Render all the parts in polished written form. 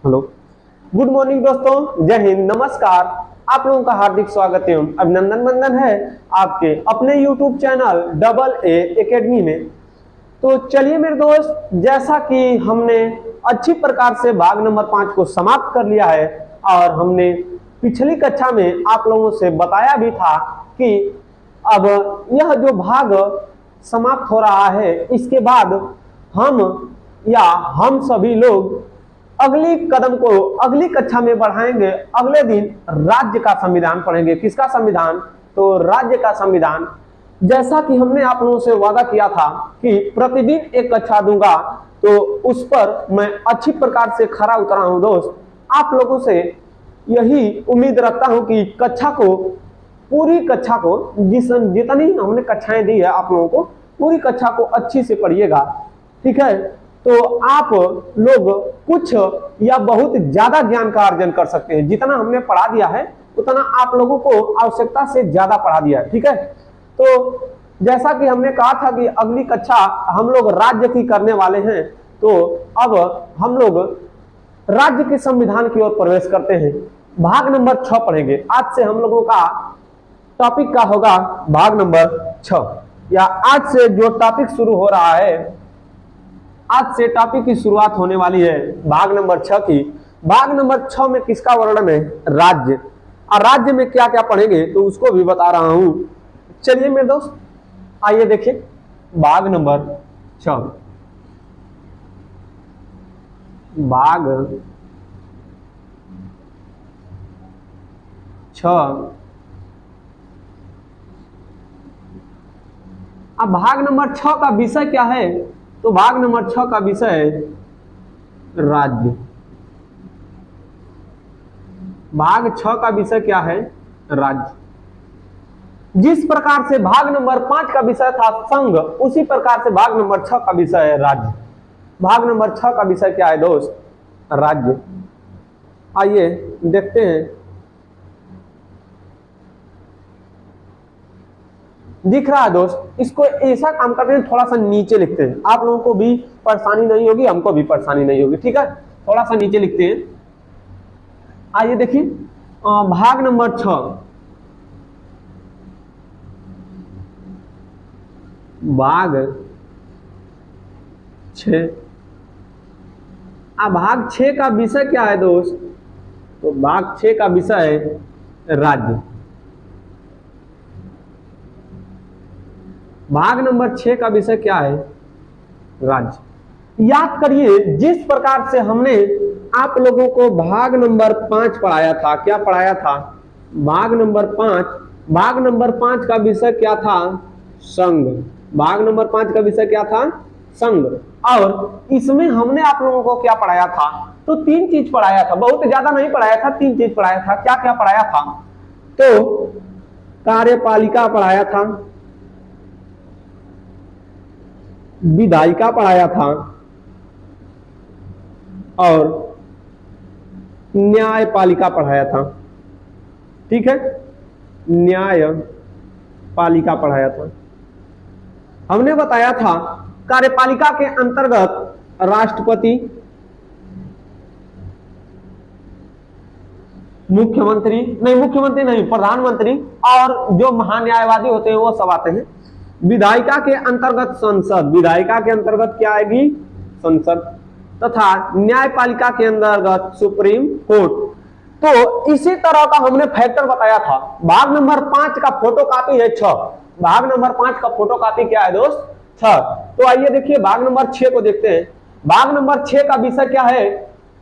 Hello, good morning दोस्तों, जय हिंद, नमस्कार। आप लोगों का हार्दिक स्वागत एवं अभिनंदन वंदन है आपके अपने YouTube channel double A academy में। तो चलिए मेरे दोस्त, जैसा कि हमने अच्छी प्रकार से भाग नंबर 5 को समाप्त कर लिया है और हमने पिछली कक्षा में आप लोगों से बताया भी था कि अब यह जो भाग समाप्त हो रहा है, इसके बाद हम सभी लोग अगली कदम को अगली कक्षा में बढ़ाएंगे। अगले दिन राज्य का संविधान पढ़ेंगे। किसका संविधान? तो राज्य का संविधान। जैसा कि हमने आप लोगों से वादा किया था कि प्रतिदिन एक कक्षा दूंगा, तो उस पर मैं अच्छी प्रकार से खरा उतरा हूं दोस्त। आप लोगों से यही उम्मीद रखता हूं कि पूरी कक्षा को जितनी हमने कक्षाएं दी है आप लोगों को, पूरी कक्षा को अच्छी से पढ़िएगा, ठीक है? तो आप लोग कुछ या बहुत ज्यादा ज्ञान का अर्जन कर सकते हैं। जितना हमने पढ़ा दिया है उतना आप लोगों को आवश्यकता से ज्यादा पढ़ा दिया है, ठीक है? तो जैसा कि हमने कहा था कि अगली कक्षा हम लोग राज्य की करने वाले हैं, तो अब हम लोग राज्य के संविधान की ओर प्रवेश करते हैं। भाग नंबर 6 पढ़ेंगे। आज से हम लोगों का टॉपिक का होगा भाग नंबर 6, या आज से जो टॉपिक शुरू हो रहा है, आज से टॉपिक की शुरुआत होने वाली है भाग नंबर 6 की। भाग नंबर 6 में किसका वर्णन है? राज्य। और राज्य में क्या क्या पढ़ेंगे तो उसको भी बता रहा हूं। चलिए मेरे दोस्त, आइए देखिए भाग नंबर 6। भाग 6। अब भाग नंबर 6 का विषय क्या है? तो भाग नंबर 6 का विषय है राज्य। भाग 6 का विषय क्या है? राज्य। जिस प्रकार से भाग नंबर 5 का विषय था संघ, उसी प्रकार से भाग नंबर 6 का विषय है राज्य। भाग नंबर 6 का विषय क्या है दोस्त? राज्य। आइए देखते हैं। दिख रहा है दोस्त? इसको ऐसा काम करते हैं, थोड़ा सा नीचे लिखते हैं। आप लोगों को भी परेशानी नहीं होगी, हमको भी परेशानी नहीं होगी, ठीक है? थोड़ा सा नीचे लिखते हैं। आइए देखिए भाग नंबर 6। भाग 6। अब भाग 6 का विषय क्या है दोस्त? तो भाग 6 का विषय है राज्य। भाग नंबर 6 का विषय क्या है? राज्य। याद करिए, जिस प्रकार से हमने आप लोगों को भाग नंबर 5 पढ़ाया था, क्या पढ़ाया था? भाग नंबर 5। भाग नंबर 5 का विषय क्या था? संघ। भाग नंबर 5 का विषय क्या था? संघ। और इसमें हमने आप लोगों को क्या पढ़ाया था? तो 3 चीज पढ़ाया था, बहुत ज्यादा नहीं पढ़ाया था, 3 चीज पढ़ाया था। क्या क्या पढ़ाया था? तो कार्यपालिका पढ़ाया था, विधायिका पढ़ाया था और न्यायपालिका पढ़ाया था, ठीक है? न्यायपालिका पढ़ाया था। हमने बताया था कार्यपालिका के अंतर्गत राष्ट्रपति, मुख्यमंत्री नहीं, प्रधानमंत्री और जो महान्यायवादी होते हैं वो सब आते हैं। विधायिका के अंतर्गत संसद। विधायिका के अंतर्गत क्या आएगी? संसद। तथा न्यायपालिका के अंतर्गत सुप्रीम कोर्ट। तो इसी तरह का हमने फैक्टर बताया था। भाग नंबर 5 का फोटोकॉपी है 6। भाग नंबर 5 का फोटोकॉपी क्या है दोस्त? 6। तो आइए देखिए भाग नंबर 6 को देखते हैं। भाग नंबर 6 का विषय क्या है?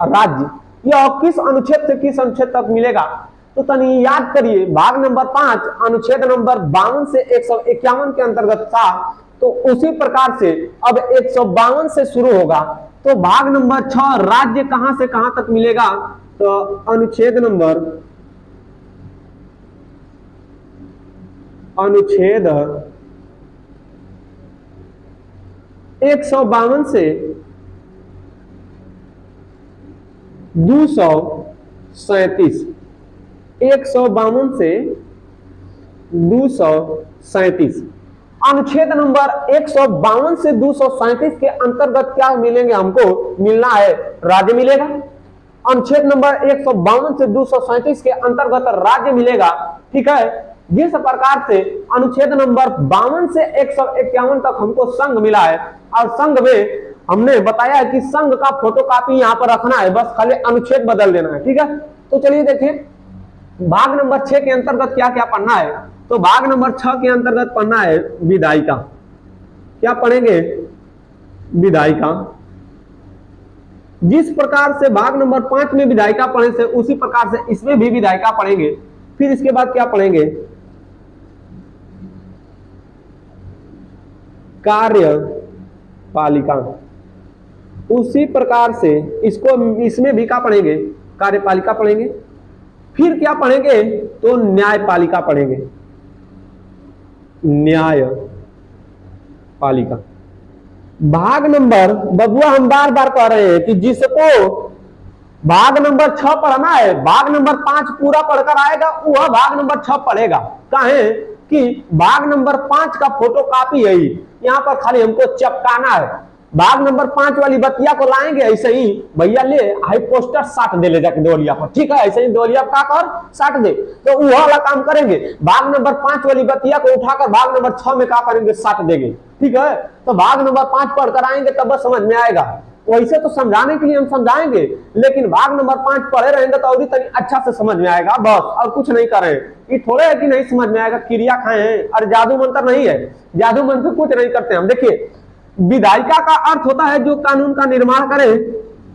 राज्य। यह किस अनुच्छेद से किस अनुच्छेद तक मिलेगा? तो तनी याद करिए, भाग नंबर 5 अनुच्छेद नंबर 52 से 151 के अंतर्गत था। तो उसी प्रकार से अब 152 से शुरू होगा। तो भाग नंबर 6 राज्य कहां से कहां तक मिलेगा? तो अनुच्छेद 152 से 237। 152 से 237। अनुच्छेद नंबर 152 से 237 के अंतर्गत क्या मिलेंगे? हमको मिलना है राज्य मिलेगा। अनुच्छेद नंबर 152 से 237 के अंतर्गत राज्य मिलेगा। ठीक है, जिस प्रकार से अनुच्छेद नंबर 52 से 151 तक हमको संघ मिला है, और संघ में हमने बताया है कि संघ का फोटोकॉपी यहां पर रखना है, बस खाली अनुच्छेद बदल देना है। ठीक है, तो चलिए देखिए भाग नंबर 6 के अंतर्गत क्या क्या पढ़ना है। तो भाग नंबर 6 के अंतर्गत पढ़ना है विधायिका। क्या पढ़ेंगे? विधायिका। जिस प्रकार से भाग नंबर 5 में विधायिका पढ़े से उसी प्रकार से इसमें भी विधायिका पढ़ेंगे। फिर इसके बाद क्या पढ़ेंगे? कार्यपालिका। उसी प्रकार से इसमें भी क्या पढ़ेंगे? कार्यपालिका पढ़ेंगे। फिर क्या पढ़ेंगे? तो न्यायपालिका पढ़ेंगे। न्यायपालिका भाग नंबर, बबुआ हम बार बार कह रहे हैं कि जिसको भाग नंबर 6 पढ़ना है, भाग नंबर 5 पूरा पढ़कर आएगा वह भाग नंबर 6 पढ़ेगा। कहे कि भाग नंबर 5 का फोटोकॉपी है, यहां पर खाली हमको चिपकाना है। भाग नंबर 5 वाली बतिया को लाएंगे ऐसे ही, भैया ले हाई पोस्टर साट दे ले जाके देवलिया पर। ठीक है, ऐसे ही देवलिया का कर साट दे, तो वो वाला काम करेंगे। भाग नंबर 5 वाली बतिया को उठाकर भाग नंबर 6 में क्या करेंगे? साट देंगे। ठीक है, तो भाग नंबर 5 पढ़कर आएंगे तब बस समझ में आएगा। वैसे तो समझाने के लिए हम समझाएंगे, लेकिन भाग नंबर 5 पढ़े रहेंगे तो और अच्छा से समझ में आएगा, बस और कुछ नहीं करें। ये थोड़े है कि नहीं समझ में आएगा, क्रिया खाए हैं, और जादू मंत्र नहीं है, जादू मंत्र कुछ नहीं करते हम। देखिए विधायिका का अर्थ होता है जो कानून का निर्माण करे,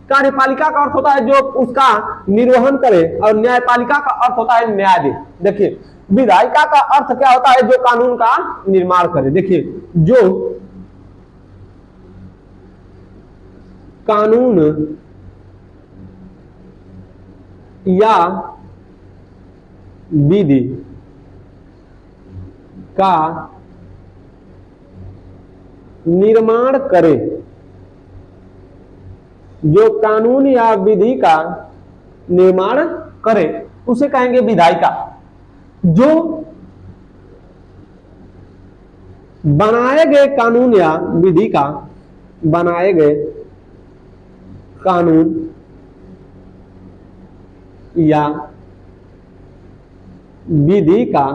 कार्यपालिका का अर्थ होता है जो उसका निर्वहन करे, और न्यायपालिका का अर्थ होता है न्याय दे। देखिए विधायिका का अर्थ क्या होता है? जो कानून का निर्माण करे। देखिए जो कानून या विधि का निर्माण करे, जो कानून या विधि का निर्माण करे उसे कहेंगे विधायिका। जो बनाए गए कानून या विधि का, बनाए गए कानून या विधि का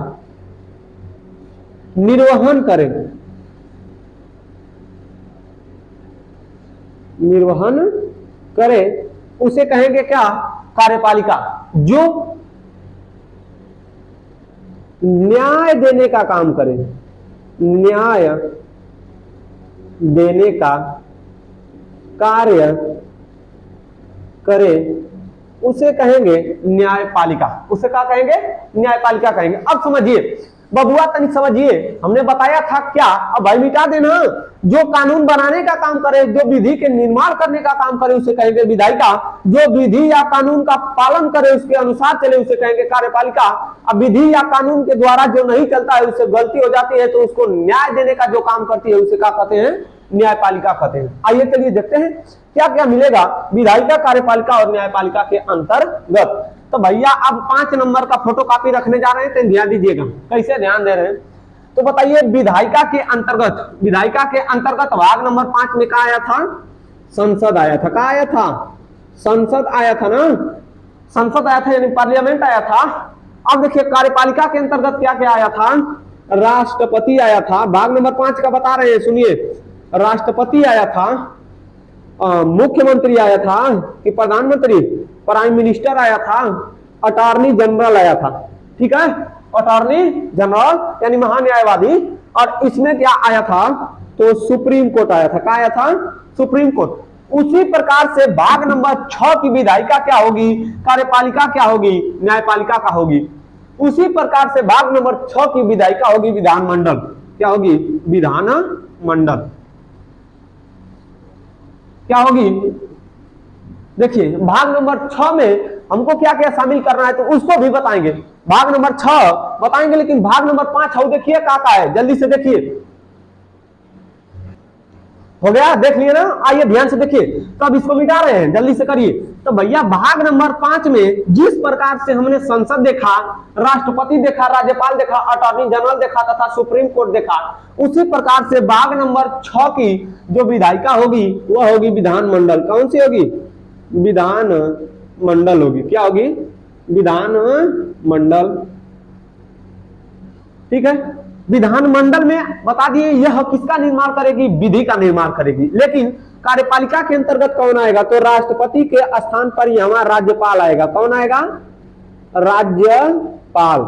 निर्वहन करे, निर्वहन करे उसे कहेंगे क्या? कार्यपालिका। जो न्याय देने का काम करे, न्याय देने का कार्य करे उसे कहेंगे न्यायपालिका। उसे क्या कहेंगे? न्यायपालिका कहेंगे। अब समझिए बबुआ तनिक समझिए, हमने बताया था क्या? अब भाई मिटा देना। जो कानून बनाने का काम करे, जो विधि के निर्माण करने का काम करे उसे कहेंगे विधायिका। जो विधि या कानून का पालन करे, उसके अनुसार चले उसे कहेंगे कार्यपालिका। अब विधि या कानून के द्वारा जो नहीं चलता है, उससे गलती हो जाती है तो उसको न्याय देने का जो काम करती है उसे क्या कहते हैं? न्यायपालिका कहते हैं। आइए चलिए देखते हैं क्या क्या मिलेगा विधायिका, कार्यपालिका और न्यायपालिका के अंतर्गत। तो भैया अब 5 नंबर का फोटोकॉपी रखने जा रहे हैं, तो ध्यान दीजिएगा। कैसे ध्यान दे रहे हैं? तो बताइए विधायिका के अंतर्गत, विधायिका के अंतर्गत भाग नंबर 5 में क्या आया था? संसद आया था। क्या आया था? संसद आया था ना, संसद आया था यानी पार्लियामेंट आया था। अब देखिए कार्यपालिका के अंतर्गत क्या क्या आया था? राष्ट्रपति आया था। भाग नंबर 5 का बता रहे हैं, सुनिए। राष्ट्रपति आया था, मुख्यमंत्री आया था कि प्रधानमंत्री, प्राइम मिनिस्टर आया था, अटॉर्नी जनरल आया था। ठीक है, अटॉर्नी जनरल यानी महान्यायवादी। और इसमें क्या आया था? तो सुप्रीम कोर्ट आया था। क्या आया था? Supreme court. उसी प्रकार से भाग नंबर 6 की विधायिका क्या होगी? कार्यपालिका क्या होगी? न्यायपालिका का होगी। उसी प्रकार से भाग नंबर 6 की विधायिका होगी विधानमंडल। क्या होगी? विधानमंडल। क्या होगी? देखिए भाग नंबर 6 में हमको क्या क्या शामिल करना है तो उसको भी बताएंगे। भाग नंबर 6 बताएंगे, लेकिन भाग नंबर 5 हो देखिए क्या है, जल्दी से देखिए। हो गया? देख लिए ना? आइए ध्यान से देखिए। तो अब इसको मिटा रहे हैं, जल्दी से करिए। तो भैया भाग नंबर 5 में जिस प्रकार से हमने संसद देखा, राष्ट्रपति देखा, राज्यपाल देखा, अटॉर्नी जनरल देखा तथा सुप्रीम कोर्ट देखा, उसी प्रकार से भाग नंबर 6 की जो विधायिका होगी वह होगी विधानमंडल। कौन सी होगी? विधानमंडल। मंडल होगी। क्या होगी? विधान मंडल। ठीक है, विधान मंडल में बता दिए यह किसका निर्माण करेगी? विधि का निर्माण करेगी। लेकिन कार्यपालिका के अंतर्गत कौन आएगा? तो राष्ट्रपति के स्थान पर यहाँ राज्यपाल आएगा। कौन आएगा? राज्यपाल।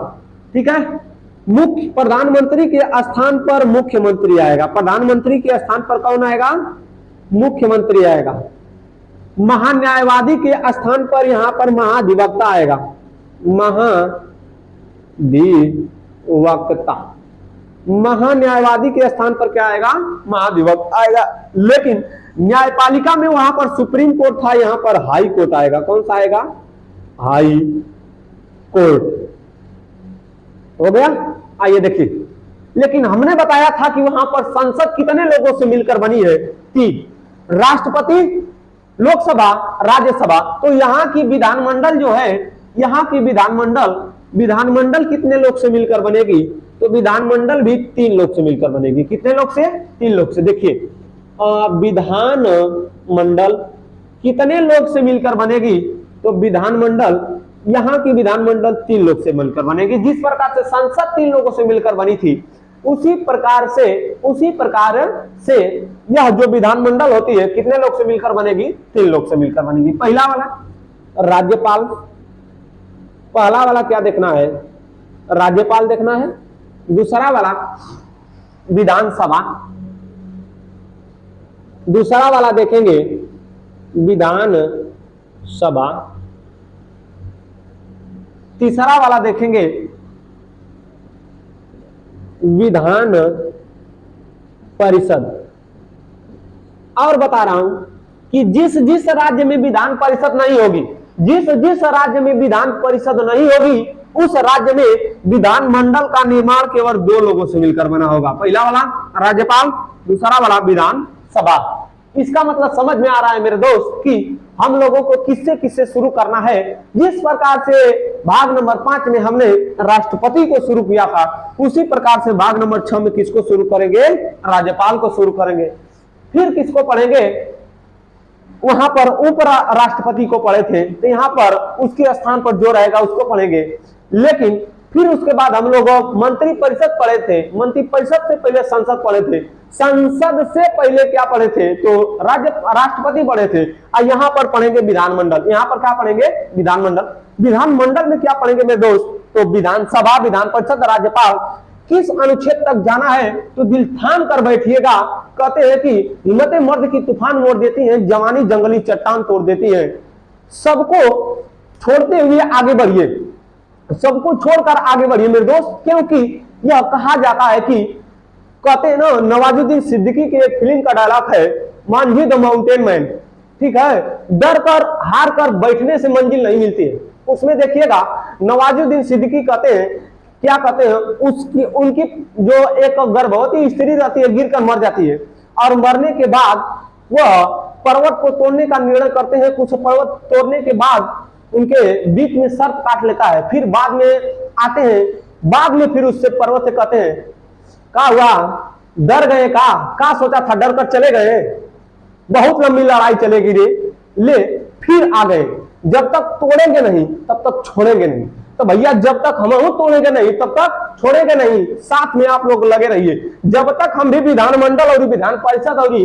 ठीक है, मुख्य प्रधानमंत्री के स्थान पर मुख्यमंत्री आएगा। प्रधानमंत्री के स्थान पर कौन आएगा? मुख्यमंत्री आएगा। महान्यायवादी के स्थान पर यहां पर महाधिवक्ता आएगा। महाधिवक्ता, महान्यायवादी के स्थान पर क्या आएगा? महाधिवक्ता आएगा। लेकिन न्यायपालिका में वहां पर सुप्रीम कोर्ट था, यहां पर हाई कोर्ट आएगा। कौन सा आएगा? High court. हो गया? आइए देखिए, लेकिन हमने बताया था कि वहां पर संसद कितने लोगों से मिलकर बनी है? 3, राष्ट्रपति, लोकसभा, राज्यसभा। तो यहाँ की विधानमंडल जो है, यहाँ की विधानमंडल कितने लोग से मिलकर बनेगी? तो विधानमंडल भी 3 लोग से मिलकर बनेगी। कितने लोग से? 3 लोग से। देखिए, विधानमंडल कितने लोग से मिलकर बनेगी? तो विधानमंडल, यहाँ की विधानमंडल 3 लोग से मिलकर बनेगी। जिस प्रकार से संसद 3 लोगों से मिलकर बनी थी, उसी प्रकार से यह जो विधानमंडल होती है कितने लोग से मिलकर बनेगी? 3 लोग से मिलकर बनेगी। पहला वाला राज्यपाल, पहला वाला क्या देखना है? राज्यपाल देखना है। दूसरा वाला विधानसभा, दूसरा वाला देखेंगे विधानसभा, तीसरा वाला देखेंगे विधान परिषद। और बता रहा हूं कि जिस जिस राज्य में विधान परिषद नहीं होगी, जिस जिस राज्य में विधान परिषद नहीं होगी, उस राज्य में विधानमंडल का निर्माण केवल 2 लोगों से मिलकर बना होगा। पहला वाला राज्यपाल, दूसरा वाला विधानसभा। इसका मतलब समझ में आ रहा है मेरे दोस्त कि हम लोगों को किससे किससे शुरू करना है। जिस प्रकार से भाग नंबर 5 में हमने राष्ट्रपति को शुरू किया था, उसी प्रकार से भाग नंबर 6 में किसको शुरू करेंगे? राज्यपाल को शुरू करेंगे। फिर किसको पढ़ेंगे? वहां पर उप राष्ट्रपति को पढ़े थे, तो यहाँ पर उसके स्थान पर जो रहेगा उसको पढ़ेंगे। लेकिन फिर उसके बाद हम लोग मंत्री परिषद पढ़े थे, मंत्री परिषद से पहले संसद पढ़े थे, संसद से पहले क्या पढ़े थे? तो राष्ट्रपति पढ़े थे। और यहाँ पर पढ़ेंगे विधानमंडल। यहाँ पर क्या पढ़ेंगे? विधानमंडल। विधानमंडल में क्या पढ़ेंगे मेरे दोस्त? तो विधानसभा, विधान परिषद, राज्यपाल। किस अनुच्छेद तक जाना है? तो दिल थाम कर बैठिएगा। कहते हैं कि हिम्मतें मर्द की तूफान मोड़ देती हैं, जवानी जंगली चट्टान तोड़ देती है। सबको छोड़ते हुए आगे बढ़िए, सबको छोड़कर आगे बढ़िए मेरे दोस्त, क्योंकि यह कहा जाता है कि कहते हैं ना, नवाजुद्दीन सिद्दीकी की एक फिल्म का डायलॉग है, मांझी द माउंटेन मैन। ठीक है, डर कर हार कर बैठने से मंजिल नहीं मिलती है। उसमें देखिएगा नवाजुद्दीन सिद्दीकी कहते हैं, क्या कहते हैं, उसकी उनकी जो एक गर्भवती स्त्री रहती है गिर कर मर जाती है, और मरने के बाद वह पर्वत को तोड़ने का निर्णय करते हैं। कुछ पर्वत तोड़ने के बाद उनके बीच में सर्प काट लेता है। फिर बाद में आते हैं, बाद में फिर उससे पर्वत से कहते हैं, क्या हुआ, डर गए? का सोचा था, डर कर चले गए? बहुत लंबी लड़ाई चलेगी रे, ले फिर आ गए। जब तक तोड़ेंगे नहीं तब तक छोड़ेंगे नहीं। तो भैया जब तक हम तोड़ेंगे नहीं तब तक छोड़ेंगे नहीं। साथ में आप लोग लगे रहिए। जब तक हम भी विधानमंडल और विधान परिषद और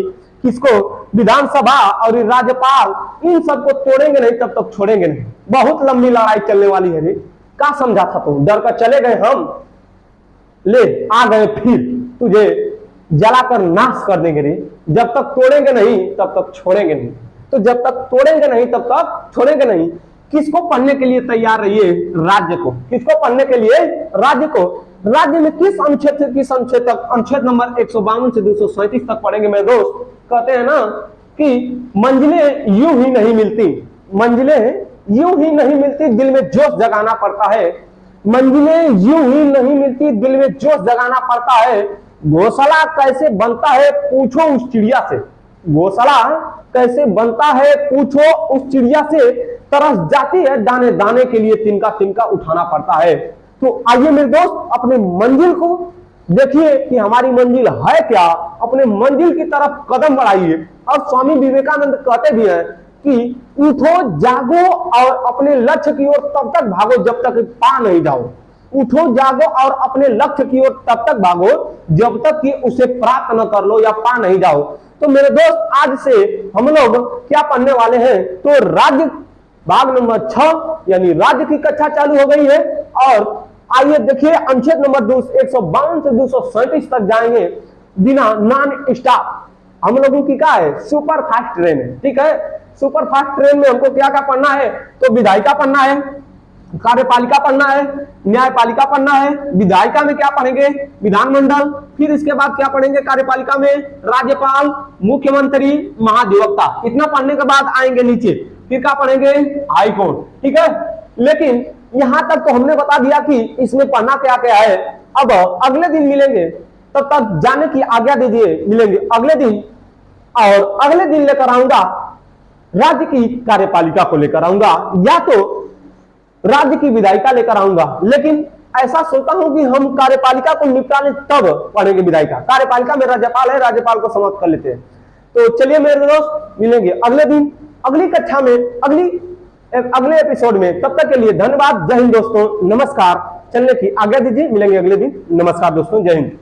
किसको, विधानसभा और राज्यपाल, इन सबको तोड़ेंगे नहीं तब तक छोड़ेंगे नहीं। बहुत लंबी लड़ाई चलने वाली है रे। क्या समझा था तुम? डर कर चले गए हम, ले आ गए फिर तुझे जलाकर नाश कर देंगे रे। जब तक तोड़ेंगे नहीं तब तक छोड़ेंगे नहीं। तो जब तक तोड़ेंगे नहीं तब तक छोड़ेंगे नहीं। किसको पढ़ने के लिए तैयार रहिए? राज्य को। किसको पढ़ने के लिए? राज्य को। राज्य में किस अनुच्छेद से किस अनुच्छेद तक? अनुच्छेद नंबर 152 से 237 तक पढ़ेंगे मेरे दोस्त। कहते हैं ना कि मंजिलें यूं ही नहीं मिलती, मंजिलें यूं ही नहीं मिलती, दिल में जोश जगाना पड़ता है। मंजिलें यूं ही नहीं मिलती, दिल में जोश जगाना पड़ता है। घोंसला कैसे बनता है पूछो उस चिड़िया से। घोंसला कैसे बनता है पूछो उस चिड़िया से, तरस जाती है दाने दाने के लिए, तिनका तिनका उठाना पड़ता है। तो आइए मेरे दोस्त अपने मंजिल को देखिए कि हमारी मंजिल है क्या, अपने मंजिल की तरफ कदम बढ़ाइए। और स्वामी विवेकानंद कहते भी हैं कि उठो जागो और अपने लक्ष्य की ओर तब तक भागो जब तक पा नहीं जाओ। उठो जागो और अपने लक्ष्य की ओर तब तक भागो जब तक कि उसे प्राप्त न कर लो या पा नहीं जाओ। तो मेरे दोस्त, आज से हम लोग क्या पढ़ने वाले हैं, तो राज्य भाग नंबर 6 यानी राज्य की कक्षा चालू हो गई है। और आइए देखिए, अनुच्छेद नंबर 152 से 237 तक जाएंगे बिना नॉन स्टॉप। हम लोगों की क्या है, सुपर फास्ट ट्रेन है, ठीक है। सुपर फास्ट ट्रेन में हमको क्या क्या पढ़ना है, तो विधायिका पढ़ना है, कार्यपालिका पढ़ना है, न्यायपालिका पढ़ना है। विधायिका में क्या पढ़ेंगे, विधानमंडल, फिर इसके बाद क्या पढ़ेंगे कार्यपालिका में, राज्यपाल, मुख्यमंत्री, महाधिवक्ता। इतना पढ़ने के बाद आएंगे नीचे, फिर क्या पढ़ेंगे, हाईकोर्ट, ठीक है। लेकिन यहां तक तो हमने बता दिया कि इसमें पढ़ना क्या क्या है। अब अगले दिन मिलेंगे, तब तक जाने की आज्ञा दीजिए, मिलेंगे अगले दिन। और अगले दिन लेकर आऊंगा राज्य की कार्यपालिका को लेकर आऊंगा, या तो राज्य की विधायिका लेकर आऊंगा। लेकिन ऐसा सोचता हूं कि हम कार्यपालिका को निपटा लें तब पढ़ेंगे विधायिका। कार्यपालिका में राज्यपाल है, राज्यपाल को समाप्त कर लेते हैं। तो चलिए मेरे दोस्त, मिलेंगे अगले दिन अगली कक्षा में, अगले एपिसोड में। तब तक के लिए धन्यवाद। जय हिंद दोस्तों, नमस्कार। चलने की आज्ञा दीजिए, मिलेंगे अगले दिन। नमस्कार दोस्तों, जय हिंद।